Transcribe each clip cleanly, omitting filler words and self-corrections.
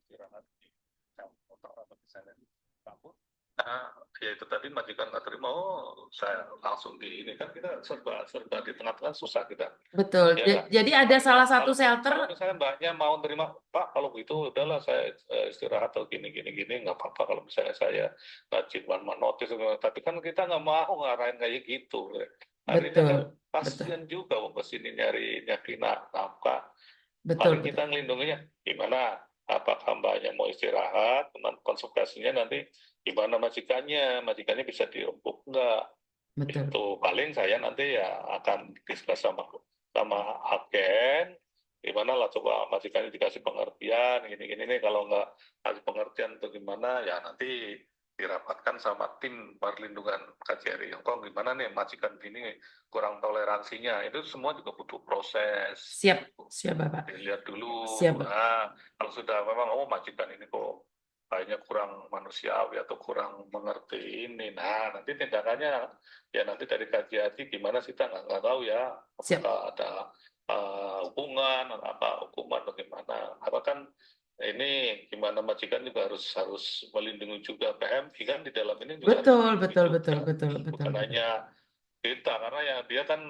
istirahat di jam motor atau misalnya di kampus. Nah, ya itu tadi majikan nggak terima, oh saya langsung di ini kan kita serba di tengah-tengah susah kita, Betul. ya nggak? Jadi ada Paling salah nggak satu kalau shelter, kalau misalnya mbaknya mau terima, Pak, kalau begitu udahlah saya istirahat atau gini nggak apa-apa kalau misalnya saya nggak cuma menotis, tapi kan kita nggak mau ngarahin kayak gitu. Akhirnya betul, kan betul, kasihan juga mau kesini nyari nafkah. betul, Paling betul, kita ngelindunginya gimana? Apakah mbaknya mau istirahat? Konsekuensinya nanti gimana majikannya bisa dirempuk nggak? betul. Itu paling saya nanti ya akan diskus sama agen, gimana lah coba majikannya dikasih pengertian gini-gini nih, kalau nggak kasih pengertian atau gimana ya nanti dirapatkan sama tim perlindungan KJRI Hongkong, gimana nih majikan gini kurang toleransinya, itu semua juga butuh proses, Siap, siap Bapak. dilihat dulu. Siap, Bapak. Nah, kalau sudah memang majikan ini kok kayaknya kurang manusiawi atau kurang mengerti ini, nah nanti tindakannya ya nanti dari KJRI gimana sih, kita nggak tahu ya Siap. apakah ada hubungan apa hukuman atau gimana, apa kan ini gimana majikan juga harus melindungi juga PMI kan, di dalam ini juga harus Betul, melindungi betul, juga, betul, betul, betul, bukan betul. hanya kita, karena ya dia kan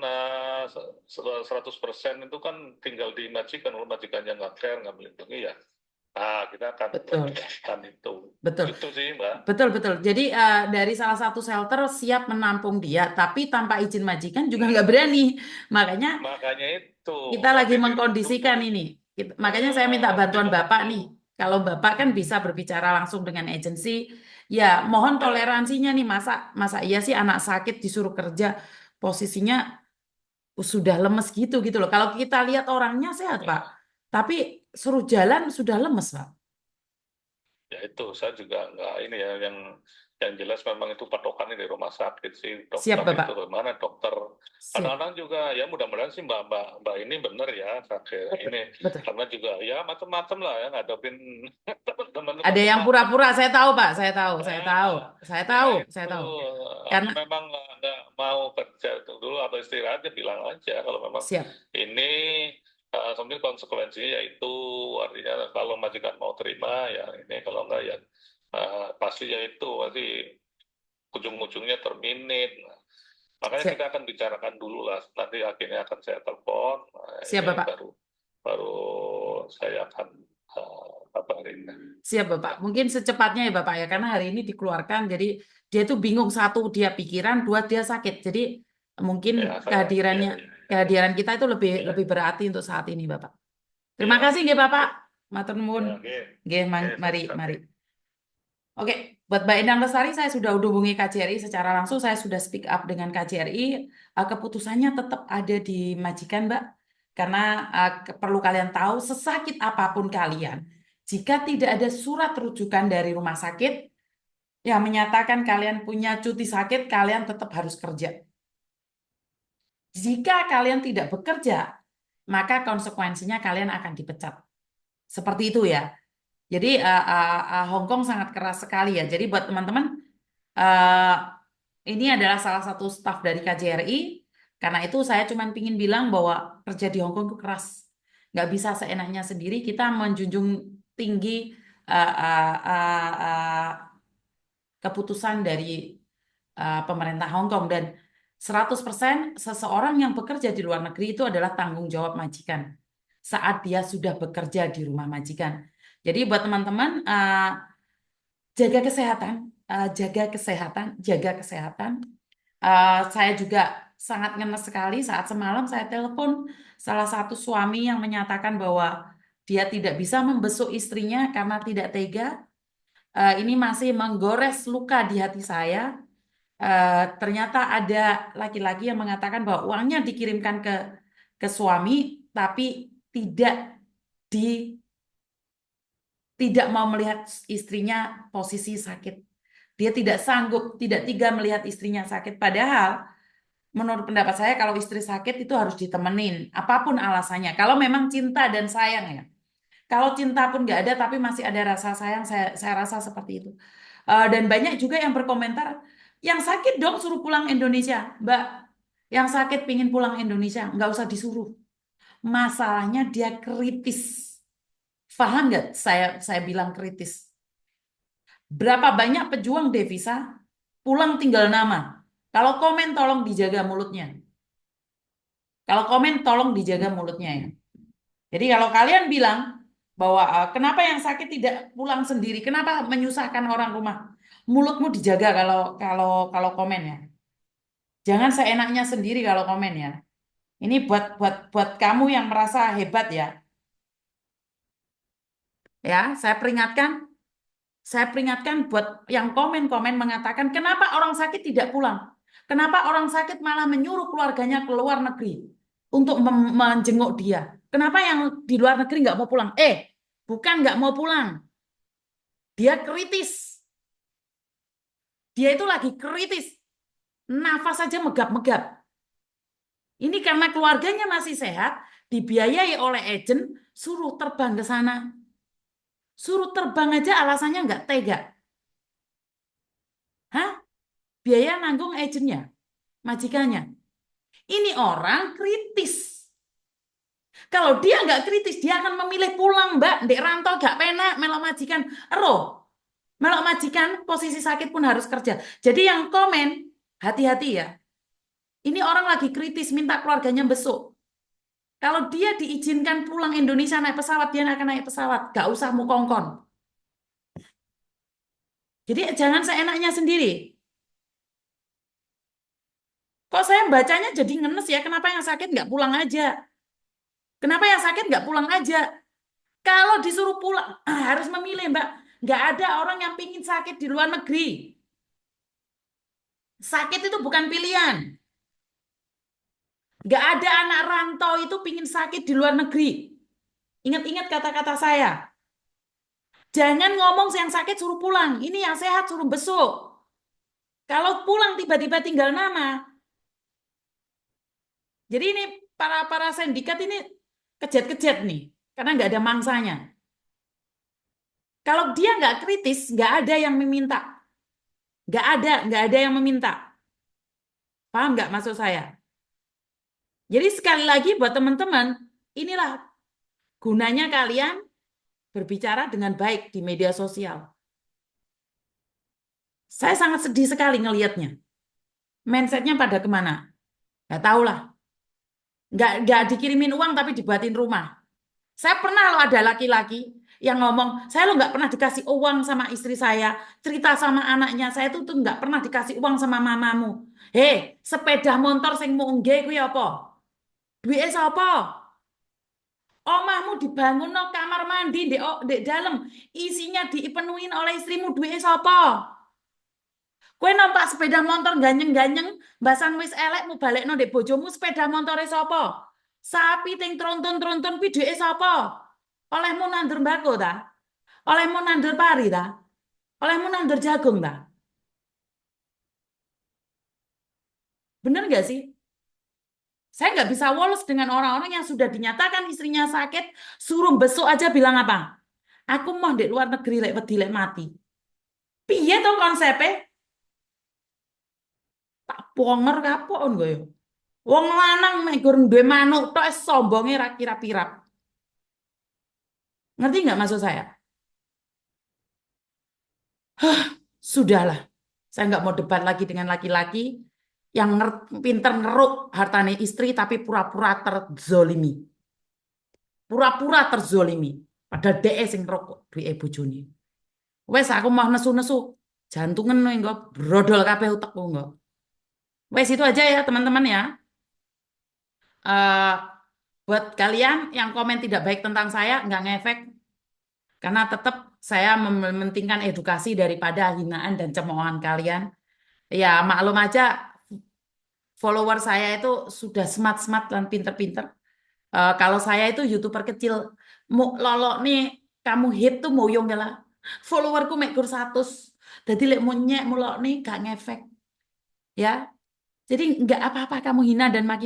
100% itu kan tinggal di majikan, kalau majikannya nggak care nggak melindungi ya, nah kita akan Betul, menegakkan itu. betul. Itu sih Mbak. Betul, betul. Jadi dari salah satu shelter siap menampung dia, tapi tanpa izin majikan juga nggak berani. Makanya Makanya itu kita lagi nanti ditunggu. mengkondisikan ini. Makanya saya minta Nanti bantuan Bapak menunggu. nih. Kalau Bapak kan bisa berbicara langsung dengan agensi, ya mohon Ya, toleransinya nih. Masa masa iya sih anak sakit disuruh kerja posisinya sudah lemes gitu loh. Kalau kita lihat orangnya sehat, Pak. Tapi suruh jalan sudah lemes, Pak. ya itu saya juga nggak ini ya, yang jelas memang itu patokannya di rumah sakit sih, Siap, dokter itu Bapak. mana dokter, Siap. kadang-kadang juga ya mudah-mudahan sih mbak mbak mbak ini bener ya kakek Betul. ini, Betul. karena juga ya macam-macam lah ya ngadepin teman-teman itu Ada yang macam-macam. pura-pura, saya tahu, Pak. Saya tahu, saya tahu. Ah, Saya ya tahu, saya itu tahu. kalau Karena memang nggak mau kerja itu dulu atau istirahat ya bilang aja, kalau memang siap. ini kemudian konsekuensinya yaitu artinya kalau majikan mau terima ya ini, kalau enggak ya pasti ya itu pasti ujung-ujungnya terminit. Nah, makanya kita Siap. akan bicarakan dulu lah, nanti akhirnya akan saya telepon. Nah, Siap, ini Bapak. baru baru saya akan kabarin. Siap, Bapak. Mungkin secepatnya ya, Bapak ya. Karena hari ini dikeluarkan, jadi dia tuh bingung. Satu, dia pikiran. Dua, dia sakit. Jadi mungkin Ya saya ya kehadirannya, ya kehadiran kita itu lebih ya lebih berarti untuk saat ini, Bapak. Terima ya kasih, nggih, Bapak. Matur nuwun. ya oke Nggih, oke mari, sama-sama. mari. Oke, buat Mbak Endang Lestari, saya sudah hubungi KJRI secara langsung. Saya sudah speak up dengan KJRI. Keputusannya tetap ada di majikan, Mbak. Karena perlu kalian tahu, sesakit apapun kalian, jika tidak ada surat rujukan dari rumah sakit yang menyatakan kalian punya cuti sakit, kalian tetap harus kerja. Jika kalian tidak bekerja, maka konsekuensinya kalian akan dipecat. Seperti itu ya. Jadi Hong Kong sangat keras sekali ya. Jadi buat teman-teman, eh, ini adalah salah satu staf dari KJRI. Karena itu saya cuma ingin bilang bahwa kerja di Hong Kong itu keras. Nggak bisa seenaknya sendiri. Kita menjunjung tinggi eh, eh, keputusan dari pemerintah Hong Kong. Dan 100% seseorang yang bekerja di luar negeri itu adalah tanggung jawab majikan saat dia sudah bekerja di rumah majikan. Jadi buat teman-teman, jaga kesehatan, jaga kesehatan, jaga kesehatan. Saya juga sangat ngenes sekali saat semalam saya telepon salah satu suami yang menyatakan bahwa dia tidak bisa membesuk istrinya karena tidak tega. Ini masih menggores luka di hati saya. Ternyata ada laki-laki yang mengatakan bahwa uangnya dikirimkan ke suami, tapi tidak di tidak mau melihat istrinya posisi sakit. Dia tidak sanggup, tidak tega melihat istrinya sakit. Padahal menurut pendapat saya kalau istri sakit itu harus ditemenin, apapun alasannya. Kalau memang cinta dan sayang ya. Kalau cinta pun nggak ada tapi masih ada rasa sayang, saya rasa seperti itu. Dan banyak juga yang berkomentar, yang sakit dong suruh pulang Indonesia. Mbak, yang sakit pingin pulang Indonesia, nggak usah disuruh. Masalahnya dia kritis. Paham nggak saya bilang kritis? Berapa banyak pejuang devisa pulang tinggal nama. Kalau komen tolong dijaga mulutnya. Kalau komen tolong dijaga mulutnya ya. Jadi kalau kalian bilang bahwa kenapa yang sakit tidak pulang sendiri, kenapa menyusahkan orang rumah, mulutmu dijaga kalau kalau kalau komen ya. Jangan seenaknya sendiri kalau komen ya. Ini buat kamu yang merasa hebat ya. Ya, saya peringatkan buat yang komen-komen mengatakan kenapa orang sakit tidak pulang? Kenapa orang sakit malah menyuruh keluarganya ke luar negeri untuk menjenguk dia? Kenapa yang di luar negeri nggak mau pulang? Bukan nggak mau pulang. Dia kritis. Dia itu lagi kritis. Nafas saja megap-megap. Ini karena keluarganya masih sehat, dibiayai oleh agen, suruh terbang ke sana. Suruh terbang aja alasannya nggak tega. Hah? Biaya nanggung agennya, majikannya. Ini orang kritis. Kalau dia nggak kritis, dia akan memilih pulang, Mbak. Ndek rantau gak penak, melok majikan. Ero, melok majikan, posisi sakit pun harus kerja. Jadi yang komen, hati-hati ya. Ini orang lagi kritis, minta keluarganya besuk. Kalau dia diizinkan pulang Indonesia naik pesawat, dia akan naik pesawat. Gak usah mukongkon. Jadi jangan seenaknya sendiri. Kok saya bacanya jadi ngenes ya, kenapa yang sakit nggak pulang aja? Kenapa yang sakit nggak pulang aja? Kalau disuruh pulang, harus memilih, Mbak. Nggak ada orang yang pingin sakit di luar negeri. Sakit itu bukan pilihan. Nggak ada anak rantau itu pingin sakit di luar negeri. Ingat-ingat kata-kata saya. Jangan ngomong yang sakit suruh pulang. Ini yang sehat suruh besuk. Kalau pulang tiba-tiba tinggal nama. Jadi ini para para sindikat ini kejat-kejat nih. Karena nggak ada mangsanya. Kalau dia nggak kritis, nggak ada yang meminta. Nggak ada yang meminta. Paham nggak maksud saya? Jadi sekali lagi buat teman-teman, inilah gunanya kalian berbicara dengan baik di media sosial. Saya sangat sedih sekali ngelihatnya. Mindsetnya pada kemana? Nggak tahu lah. Nggak dikirimin uang tapi dibuatin rumah. Saya pernah loh ada laki-laki yang ngomong, saya lo nggak pernah dikasih uang sama istri saya, cerita sama anaknya, saya tuh nggak pernah dikasih uang sama mamamu. Sepeda motor sing mau nggih kuwi apa? Duitnya sapa? Omahmu dibangun no kamar mandi di dalam isinya dipenuhin oleh istrimu duitnya sapa? Kue numpak sepeda motor ganyeng-ganyeng, basan wis elek mu balekno ndek bojomu sepeda motore sapa? Sapi ting tronton-tronton kuwi duitnya sapa? Olehmu nandur mbako ta? Olehmu nandur pari ta? Olehmu nandur jagung ta? Bener nggak sih? Saya nggak bisa woles dengan orang-orang yang sudah dinyatakan istrinya sakit, suruh besok aja bilang apa? Aku mau di luar negeri lek wedi lek mati. Piye to konsepnya? Tak ponger kapok gue yo. Wong lanang mek gur duwe manuk tok sombonge ra kirap-kirap. Ngerti nggak maksud saya? Sudahlah. Saya nggak mau debat lagi dengan laki-laki yang pinter ngeruk hartane istri tapi pura-pura terzolimi. Pura-pura terzolimi. Padahal DE sing ngeruk duwe bojone. Wes aku mau nesu-nesu. Jantungan engko brodol kabeh utekku engko. Wes itu aja ya teman-teman ya. Eh buat kalian yang komen tidak baik tentang saya nggak ngefek karena tetap saya mementingkan edukasi daripada hinaan dan cemoohan kalian. Ya maklum aja follower saya itu sudah smart-smart dan pinter-pinter. Kalau saya itu YouTuber kecil, mau lolok nih kamu hit tuh mau yang lah. Followerku mek kur 100. Jadi lek mau nyek mulok nih gak ngefek. Ya. Jadi nggak apa-apa kamu hina dan maki